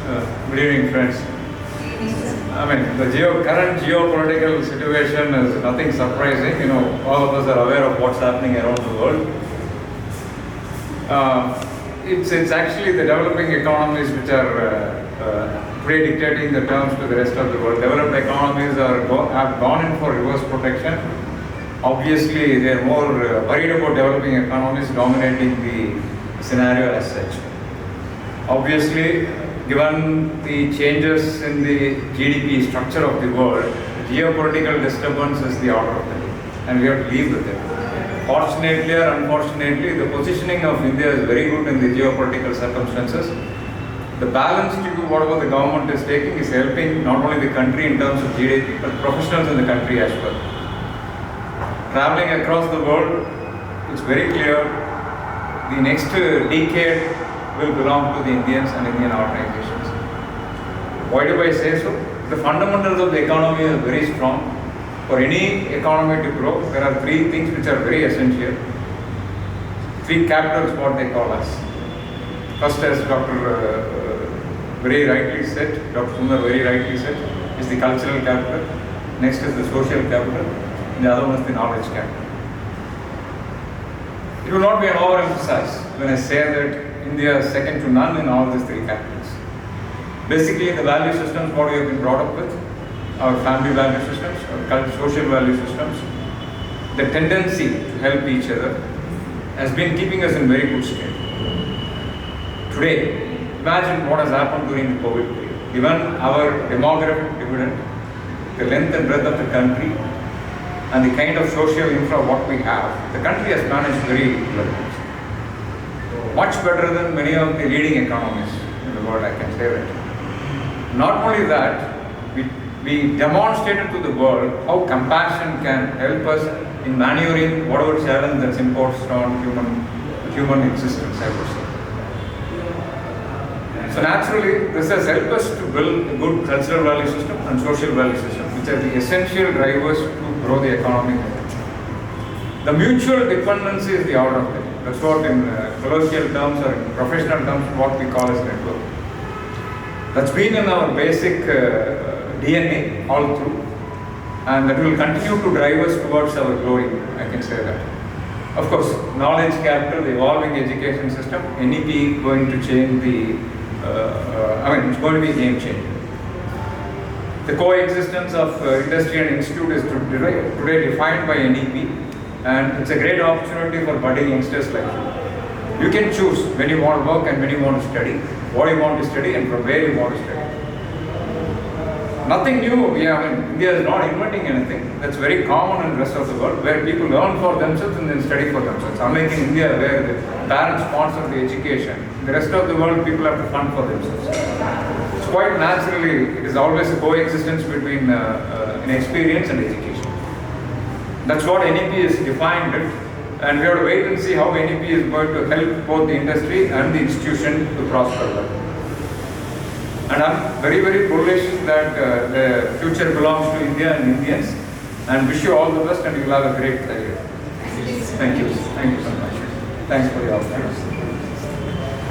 Good evening, friends. I mean, the current geopolitical situation is nothing surprising. You know, all of us are aware of what's happening around the world. It's actually the developing economies which are predictating the terms to the rest of the world. Developed economies have gone in for reverse protection. Obviously, they are more worried about developing economies dominating the scenario as such. Obviously, given the changes in the GDP structure of the world, geopolitical disturbance is the order of the day, and we have to live with it. Fortunately or unfortunately, the positioning of India is very good in the geopolitical circumstances. The balance to whatever the government is taking is helping not only the country in terms of GDP, but professionals in the country as well. Traveling across the world, it's very clear the next decade will belong to the Indians and Indian organizations. Why do I say so? The fundamentals of the economy are very strong. For any economy to grow, there are three things which are very essential. Three capitals, what they call us. First, as Dr. Very rightly said, Dr. Sundar very rightly said, is the cultural capital. Next is the social capital. And the other one is the knowledge capital. It will not be an overemphasis when I say that India is second to none in all these three capitals. Basically, the value systems what we have been brought up with, our family value systems, our social value systems, the tendency to help each other has been keeping us in very good state. Today, imagine what has happened during the COVID period. Given our demographic dividend, the length and breadth of the country, and the kind of social infra what we have, the country has managed very well. Much better than many of the leading economies in the world, I can say that. Not only that, we demonstrated to the world how compassion can help us in maneuvering whatever challenge that's imposed on human existence, I would say. So naturally, this has helped us to build a good cultural value system and social value system, which are the essential drivers to grow the economy. The mutual dependency is the order of the day. That's what in colloquial terms or in professional terms, what we call as network. That's been in our basic DNA all through, and that will continue to drive us towards our glory, I can say that. Of course, knowledge capital, the evolving education system, NEP going to change it's going to be a game changer. The coexistence of industry and institute is today defined by NEP, and it's a great opportunity for budding youngsters like you. You can choose when you want to work and when you want to study, what you want to study and from where you want to study. Nothing new. India is not inventing anything. That's very common in the rest of the world, where people learn for themselves and then study for themselves. Unlike in India, where the parents sponsor the education, in the rest of the world, people have to fund for themselves. It's quite naturally, it is always a coexistence between experience and education. That's what NEP is defined it, and we have to wait and see how NEP is going to help both the industry and the institution to prosper well. And I'm very, very bullish that the future belongs to India and Indians, and wish you all the best, and you'll have a great career. Thank you. Thank you so much. Thanks for the opportunity.